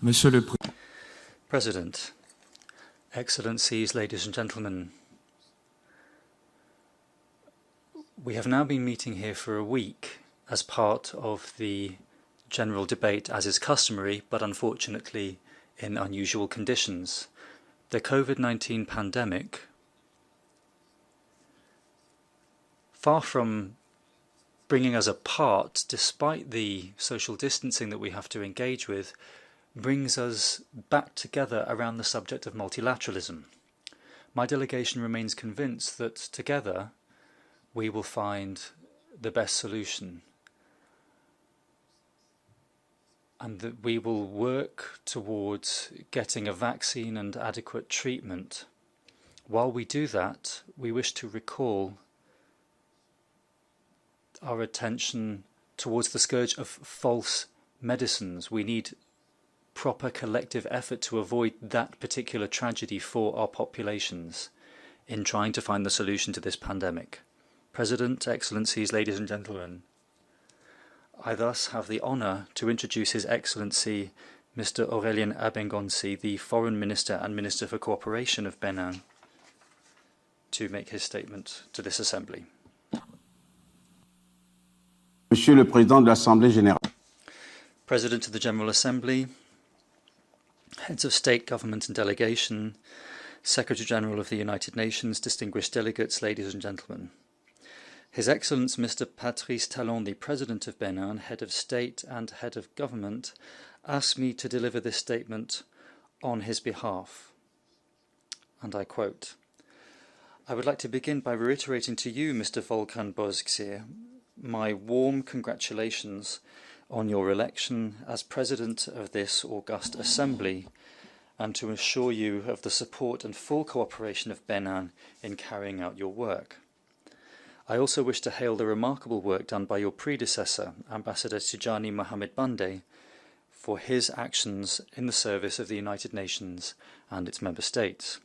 Monsieur le President, Excellencies, ladies and gentlemen, we have now been meeting here for a week as part of the general debate, as is customary, but unfortunately in unusual conditions. The COVID-19 pandemic, far from bringing us apart, despite the social distancing that we have to engage with, brings us back together around the subject of multilateralism. My delegation remains convinced that together we will find the best solution and that we will work towards getting a vaccine and adequate treatment. While we do that, we wish to recall our attention towards the scourge of false medicines. We need proper collective effort to avoid that particular tragedy for our populations in trying to find the solution to this pandemic. President, Excellencies, ladies and gentlemen, I thus have the honour to introduce His Excellency Mr. Aurelien Agbenonci, the Foreign Minister and Minister for Cooperation of Benin, to make his statement to this Assembly. Monsieur le Président de l'Assemblée Générale. President of the General Assembly, Heads of State, Government and Delegation, Secretary General of the United Nations, distinguished delegates, ladies and gentlemen. His Excellence Mr. Patrice Talon, the President of Benin, Head of State and Head of Government, asked me to deliver this statement on his behalf. And I quote, "I would like to begin by reiterating to you, Mr. Volkan Bozkir, my warm congratulations on your election as President of this august Assembly, and to assure you of the support and full cooperation of Benin in carrying out your work. I also wish to hail the remarkable work done by your predecessor, Ambassador Tijani Mohamed Bande, for his actions in the service of the United Nations and its member states.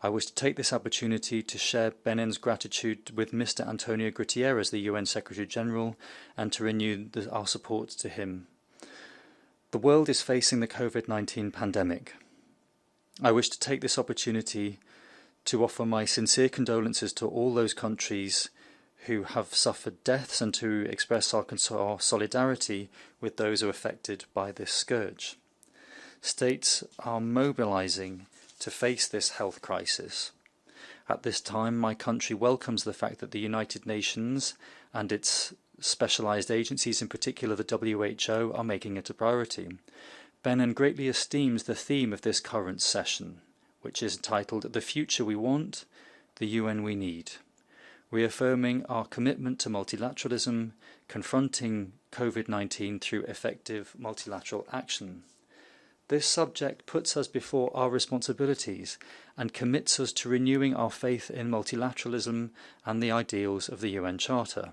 I wish to take this opportunity to share Benin's gratitude with Mr. Antonio Guterres, the UN Secretary General, and to renew our support to him. The world is facing the COVID-19 pandemic. I wish to take this opportunity to offer my sincere condolences to all those countries who have suffered deaths and to express our solidarity with those who are affected by this scourge. States are mobilizing to face this health crisis. At this time, my country welcomes the fact that the United Nations and its specialized agencies, in particular the WHO, are making it a priority. Benin greatly esteems the theme of this current session, which is entitled "The Future We Want, the UN We Need," reaffirming our commitment to multilateralism, confronting COVID-19 through effective multilateral action. This subject puts us before our responsibilities and commits us to renewing our faith in multilateralism and the ideals of the UN Charter.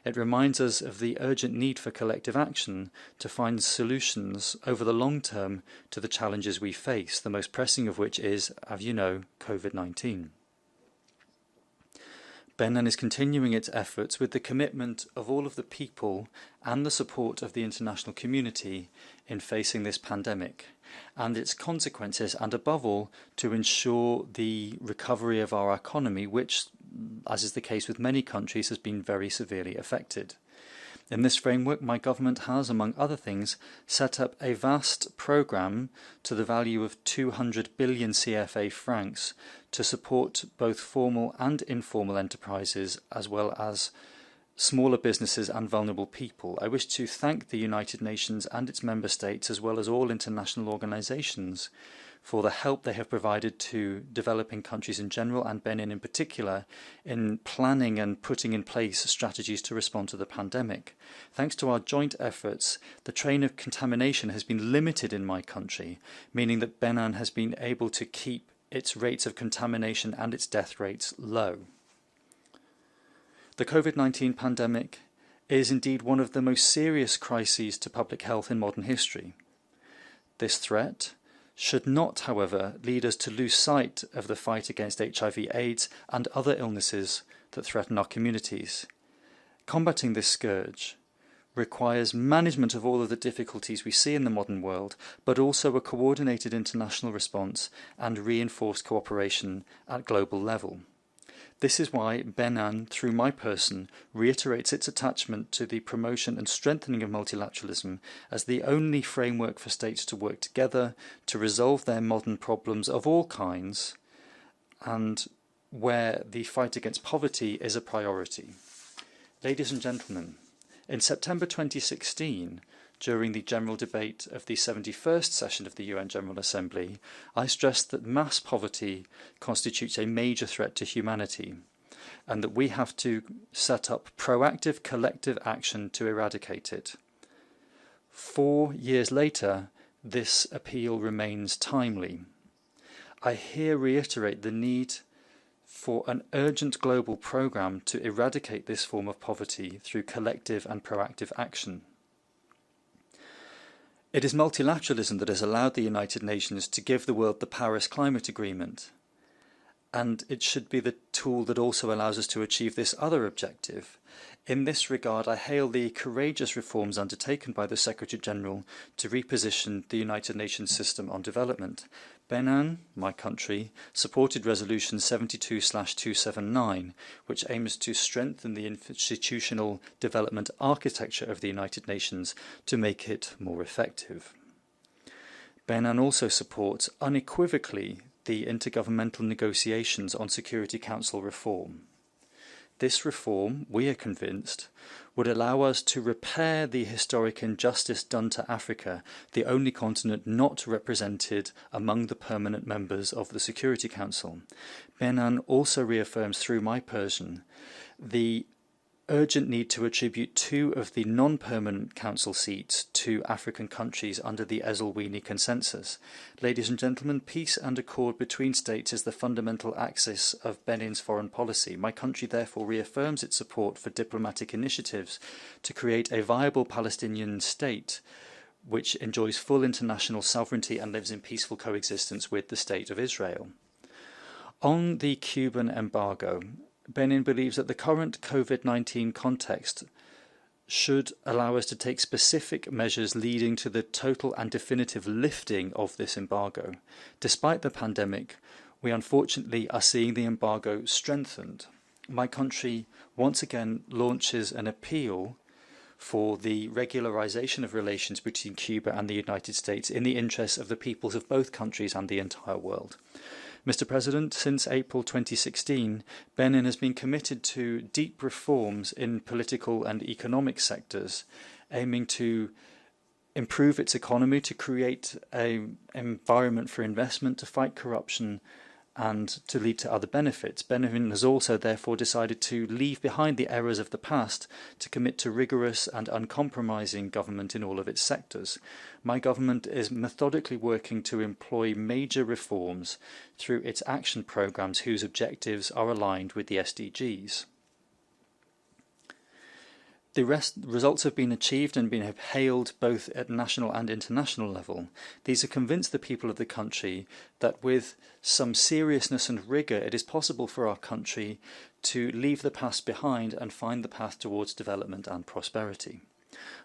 It reminds us of the urgent need for collective action to find solutions over the long term to the challenges we face, the most pressing of which is, as you know, COVID-19. Benin is continuing its efforts with the commitment of all of the people and the support of the international community in facing this pandemic and its consequences, and above all, to ensure the recovery of our economy, which, as is the case with many countries, has been very severely affected. In this framework, my government has, among other things, set up a vast programme to the value of 200 billion CFA francs to support both formal and informal enterprises, as well as smaller businesses and vulnerable people. I wish to thank the United Nations and its member states, as well as all international organisations, for the help they have provided to developing countries in general, and Benin in particular, in planning and putting in place strategies to respond to the pandemic. Thanks to our joint efforts, the train of contamination has been limited in my country, meaning that Benin has been able to keep its rates of contamination and its death rates low. The COVID-19 pandemic is indeed one of the most serious crises to public health in modern history. This threat should not, however, lead us to lose sight of the fight against HIV/AIDS and other illnesses that threaten our communities. Combating this scourge requires management of all of the difficulties we see in the modern world, but also a coordinated international response and reinforced cooperation at global level. This is why Benin, through my person, reiterates its attachment to the promotion and strengthening of multilateralism as the only framework for states to work together to resolve their modern problems of all kinds, and where the fight against poverty is a priority. Ladies and gentlemen, in September 2016, during the general debate of the 71st session of the UN General Assembly, I stressed that mass poverty constitutes a major threat to humanity, and that we have to set up proactive collective action to eradicate it. 4 years later, this appeal remains timely. I here reiterate the need for an urgent global programme to eradicate this form of poverty through collective and proactive action. It is multilateralism that has allowed the United Nations to give the world the Paris Climate Agreement, and it should be the tool that also allows us to achieve this other objective. In this regard, I hail the courageous reforms undertaken by the Secretary-General to reposition the United Nations system on development. Benin, my country, supported Resolution 72/279, which aims to strengthen the institutional development architecture of the United Nations to make it more effective. Benin also supports unequivocally the intergovernmental negotiations on Security Council reform. This reform, we are convinced, would allow us to repair the historic injustice done to Africa, the only continent not represented among the permanent members of the Security Council. Benin also reaffirms through my person the urgent need to attribute 2 of the non-permanent council seats to African countries under the Esselwini Consensus. Ladies and gentlemen, peace and accord between states is the fundamental axis of Benin's foreign policy. My country therefore reaffirms its support for diplomatic initiatives to create a viable Palestinian state which enjoys full international sovereignty and lives in peaceful coexistence with the State of Israel. On the Cuban embargo, Benin believes that the current COVID-19 context should allow us to take specific measures leading to the total and definitive lifting of this embargo. Despite the pandemic, we unfortunately are seeing the embargo strengthened. My country once again launches an appeal for the regularization of relations between Cuba and the United States in the interests of the peoples of both countries and the entire world. Mr. President, since April 2016, Benin has been committed to deep reforms in political and economic sectors, aiming to improve its economy, to create an environment for investment, to fight corruption, and to lead to other benefits. Benin has also therefore decided to leave behind the errors of the past to commit to rigorous and uncompromising government in all of its sectors. My government is methodically working to employ major reforms through its action programs whose objectives are aligned with the SDGs. The results have been achieved and been hailed both at national and international level. These have convinced the people of the country that with some seriousness and rigour it is possible for our country to leave the past behind and find the path towards development and prosperity.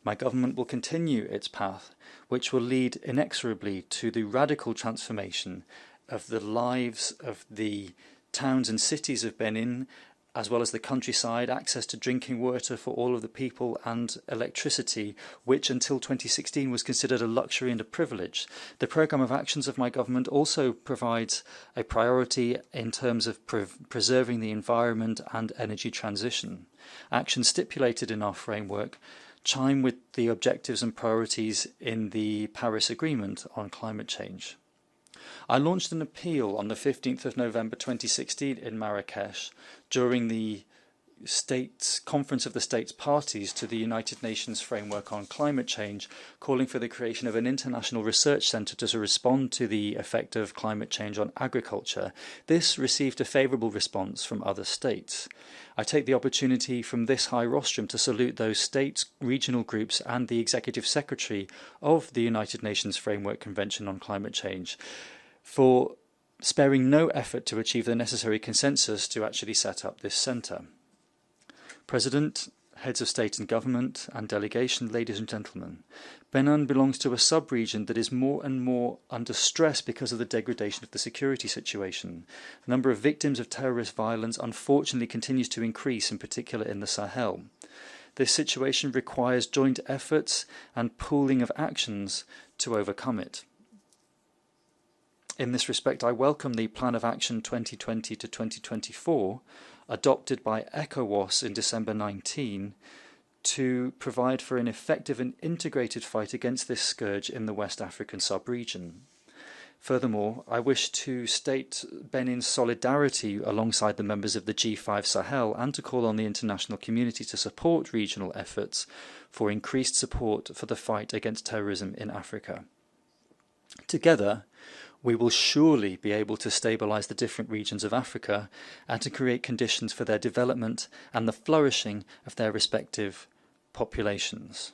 My government will continue its path, which will lead inexorably to the radical transformation of the lives of the towns and cities of Benin, as well as the countryside, access to drinking water for all of the people, and electricity, which until 2016 was considered a luxury and a privilege. The programme of actions of my government also provides a priority in terms of preserving the environment and energy transition. Actions stipulated in our framework chime with the objectives and priorities in the Paris Agreement on climate change. I launched an appeal on the 15th of November 2016 in Marrakesh during the Conference of the States Parties to the United Nations Framework on Climate Change, calling for the creation of an international research centre to respond to the effect of climate change on agriculture. This received a favourable response from other states. I take the opportunity from this high rostrum to salute those states, regional groups and the Executive Secretary of the United Nations Framework Convention on Climate Change for sparing no effort to achieve the necessary consensus to actually set up this centre. President, heads of state and government and delegation, ladies and gentlemen, Benin belongs to a sub-region that is more and more under stress because of the degradation of the security situation. The number of victims of terrorist violence unfortunately continues to increase, in particular in the Sahel. This situation requires joint efforts and pooling of actions to overcome it. In this respect, I welcome the Plan of Action 2020 to 2024, adopted by ECOWAS in December 19, to provide for an effective and integrated fight against this scourge in the West African sub-region. Furthermore, I wish to state Benin's solidarity alongside the members of the G5 Sahel and to call on the international community to support regional efforts for increased support for the fight against terrorism in Africa. Together, we will surely be able to stabilise the different regions of Africa and to create conditions for their development and the flourishing of their respective populations.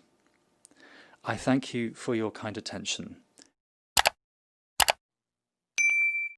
I thank you for your kind attention.